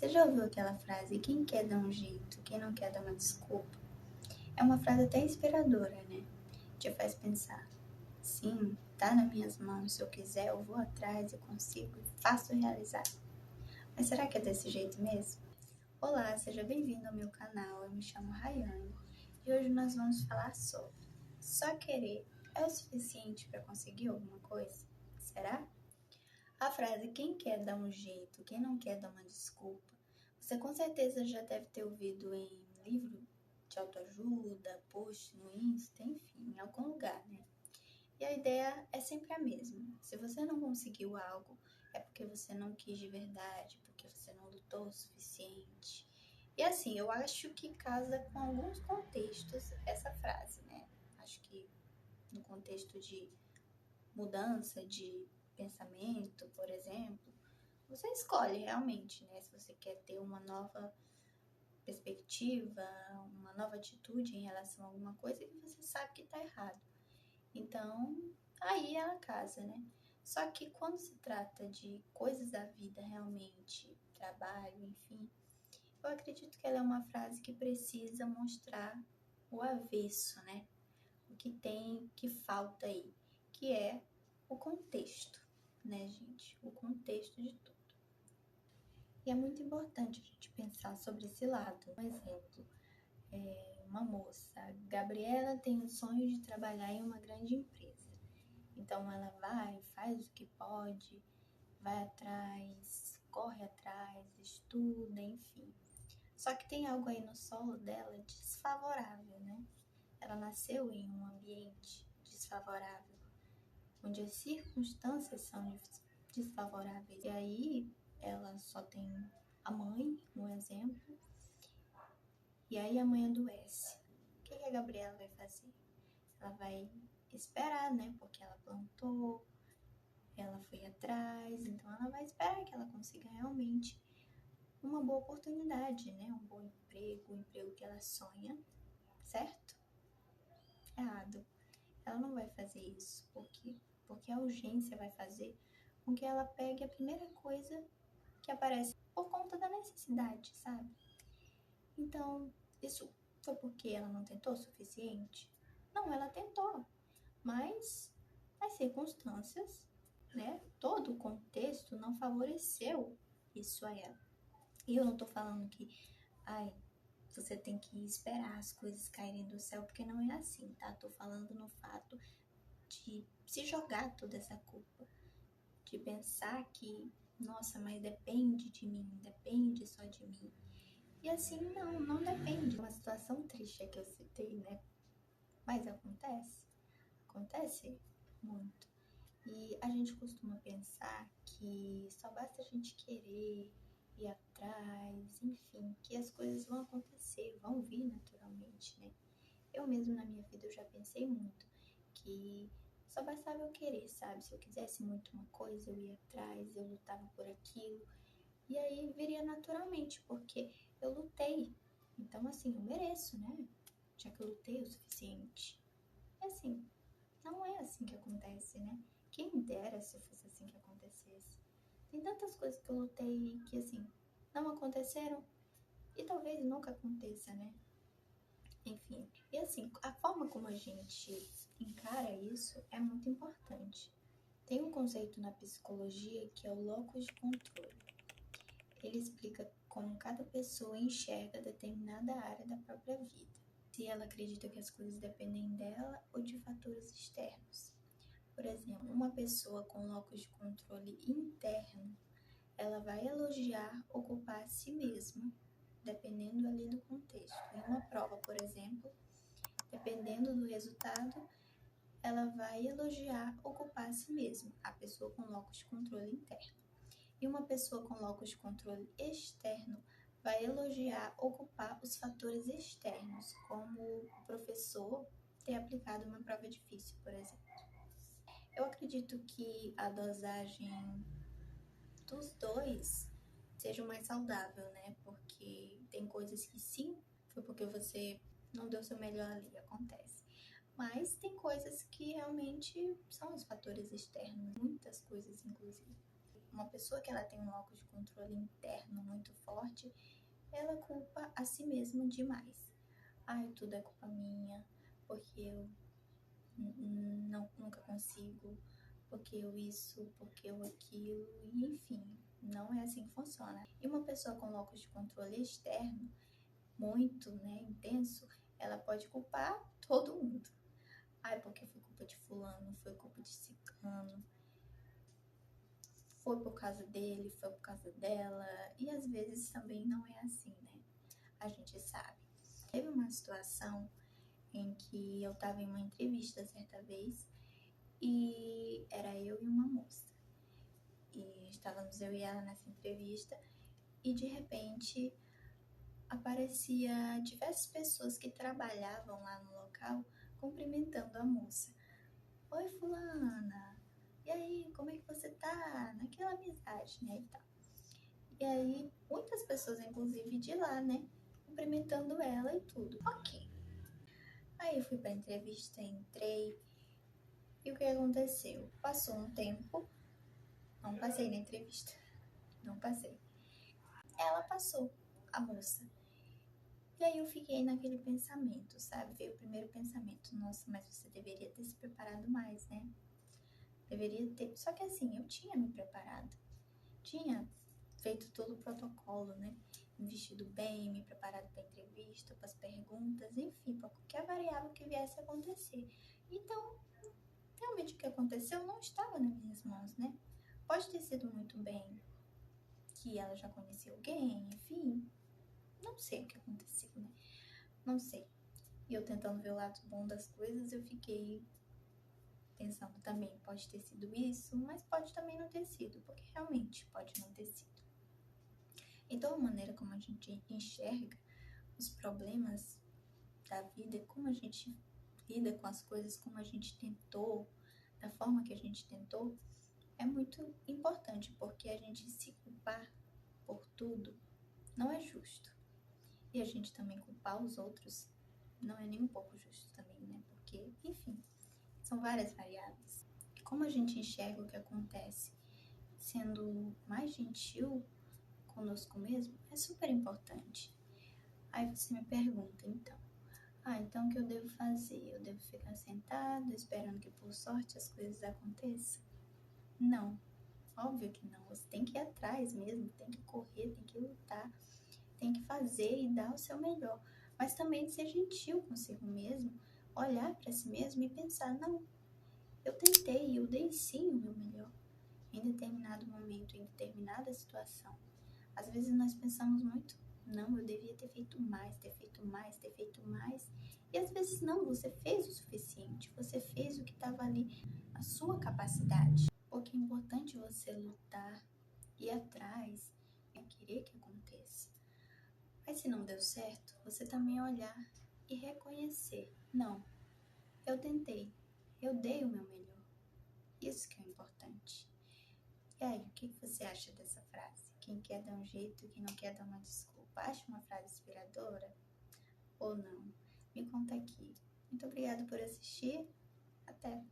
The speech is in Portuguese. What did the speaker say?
Você já ouviu aquela frase, quem quer dar um jeito, quem não quer dar uma desculpa? É uma frase até inspiradora, né? Te faz pensar, sim, tá nas minhas mãos, se eu quiser eu vou atrás, eu consigo, faço realizar. Mas será que é desse jeito mesmo? Olá, seja bem-vindo ao meu canal, eu me chamo Rayane e hoje nós vamos falar sobre só querer é o suficiente para conseguir alguma coisa? Será? A frase quem quer dar um jeito, quem não quer dar uma desculpa, você com certeza já deve ter ouvido em livro de autoajuda, post no Insta, enfim, em algum lugar, né? E a ideia é sempre a mesma. Se você não conseguiu algo, é porque você não quis de verdade, porque você não lutou o suficiente. E assim, eu acho que casa com alguns contextos essa frase, né? Acho que no contexto de mudança de pensamento, por exemplo, você escolhe realmente, né? Se você quer ter uma nova perspectiva, uma nova atitude em relação a alguma coisa que você sabe que está errado. Então, aí ela casa, né? Só que quando se trata de coisas da vida realmente, trabalho, enfim, eu acredito que ela é uma frase que precisa mostrar o avesso, né? O que tem, que falta aí, que é o contexto, né, gente? O contexto de tudo. E é muito importante a gente pensar sobre esse lado. Um exemplo, uma moça, a Gabriela tem o sonho de trabalhar em uma grande empresa. Então ela vai, faz o que pode, vai atrás, corre atrás, estuda, enfim. Só que tem algo aí no solo dela desfavorável, né? Ela nasceu em um ambiente desfavorável, onde as circunstâncias são desfavoráveis. E aí ela só tem a mãe, um exemplo, e aí a mãe adoece. O que a Gabriela vai fazer? Ela vai esperar, né? Porque ela plantou, ela foi atrás, então ela vai esperar que ela consiga realmente uma boa oportunidade, né? Um bom emprego, o emprego que ela sonha, certo? Errado. Ela não vai fazer isso, porque a urgência vai fazer com que ela pegue a primeira coisa que aparece por conta da necessidade, sabe? Então, isso foi porque ela não tentou o suficiente? Não, ela tentou, mas as circunstâncias, né? Todo o contexto não favoreceu isso a ela. E eu não tô falando que, ai, você tem que esperar as coisas caírem do céu, porque não é assim, tá? Tô falando no fato de se jogar toda essa culpa, de pensar que, nossa, mas depende de mim, depende só de mim. E assim, não depende. Uma situação triste que eu citei, né? Mas acontece muito. E a gente costuma pensar que só basta a gente querer ir atrás, enfim, que as coisas vão acontecer, vão vir naturalmente, né? Eu mesmo na minha vida eu já pensei muito que só bastava eu querer, sabe? Se eu quisesse muito uma coisa, eu ia atrás, eu lutava por aquilo. E aí viria naturalmente, porque eu lutei. Então, assim, eu mereço, né? Já que eu lutei o suficiente. E assim, não é assim que acontece, né? Quem dera se fosse assim que acontecesse. Tem tantas coisas que eu lutei que, assim, não aconteceram e talvez nunca aconteça, né? Enfim, e assim, a forma como a gente encara isso é muito importante. Tem um conceito na psicologia que é o locus de controle. Ele explica como cada pessoa enxerga determinada área da própria vida. Se ela acredita que as coisas dependem dela ou de fatores externos. Por exemplo, uma pessoa com locus de controle interno, ela vai elogiar ocupar a si mesma, dependendo ali do contexto. Em uma prova, por exemplo, dependendo do resultado, ela vai elogiar ocupar a si mesma, a pessoa com locus de controle interno. E uma pessoa com locus de controle externo vai elogiar ocupar os fatores externos, como o professor ter aplicado uma prova difícil, por exemplo. Eu acredito que a dosagem dos dois seja o mais saudável, né? Porque tem coisas que sim, foi porque você não deu seu melhor ali, acontece. Mas tem coisas que realmente são os fatores externos, muitas coisas inclusive. Uma pessoa que ela tem um locus de controle interno muito forte, ela culpa a si mesma demais. Ai, tudo é culpa minha, porque eu nunca consigo, porque eu isso, porque eu aquilo, e enfim, não é assim que funciona. E uma pessoa com locus de controle externo muito, intenso, ela pode culpar todo mundo. Ai, porque foi culpa de fulano, foi culpa de ciclano, foi por causa dele, foi por causa dela, e às vezes também não é assim, né? A gente sabe. Teve uma situação em que eu tava em uma entrevista certa vez e era eu e uma moça. E estávamos eu e ela nessa entrevista e de repente aparecia diversas pessoas que trabalhavam lá no local cumprimentando a moça. Oi, fulana, e aí, como é que você tá? Naquela amizade, né, e tal. E aí, muitas pessoas, inclusive de lá, né, cumprimentando ela e tudo. Ok. Aí eu fui pra entrevista, entrei, e o que aconteceu? Passou um tempo, não passei na entrevista, não passei. Ela passou, a moça. E aí eu fiquei naquele pensamento, sabe? Veio o primeiro pensamento, nossa, mas você deveria ter se preparado mais, né? Deveria ter. Só que assim, eu tinha me preparado. Tinha feito todo o protocolo, né? Me vestido bem, me preparado para a entrevista, para as perguntas, enfim, para qualquer variável que viesse a acontecer. Então, realmente o que aconteceu não estava nas minhas mãos, né? Pode ter sido muito bem que ela já conhecia alguém, enfim. Não sei o que aconteceu, né? Não sei. E eu tentando ver o lado bom das coisas, eu fiquei pensando também, pode ter sido isso, mas pode também não ter sido, porque realmente pode não ter sido. Então, a maneira como a gente enxerga os problemas da vida, como a gente lida com as coisas, como a gente tentou, da forma que a gente tentou, é muito importante, porque a gente se culpar por tudo não é justo. E a gente também culpar os outros não é nem um pouco justo também, né? Porque, enfim, são várias variáveis. E como a gente enxerga o que acontece sendo mais gentil conosco mesmo é super importante. Aí você me pergunta, então o que eu devo fazer? Eu devo ficar sentado esperando que por sorte as coisas aconteçam? Não, óbvio que não. Você tem que ir atrás mesmo, tem que correr, tem que lutar, tem que fazer e dar o seu melhor. Mas também ser gentil consigo mesmo, olhar para si mesmo e pensar, não, eu tentei, eu dei sim o meu melhor em determinado momento, em determinada situação. Às vezes nós pensamos muito, não, eu devia ter feito mais, ter feito mais, ter feito mais. E às vezes não, você fez o suficiente, você fez o que estava ali, a sua capacidade. Porque é importante você lutar, ir atrás, querer que aconteça. Mas se não deu certo, você também olhar e reconhecer, não, eu tentei, eu dei o meu melhor. Isso que é importante. E aí, o que você acha dessa frase? Quem quer dar um jeito, quem não quer dar uma desculpa. Acha uma frase inspiradora ou não? Me conta aqui. Muito obrigada por assistir. Até!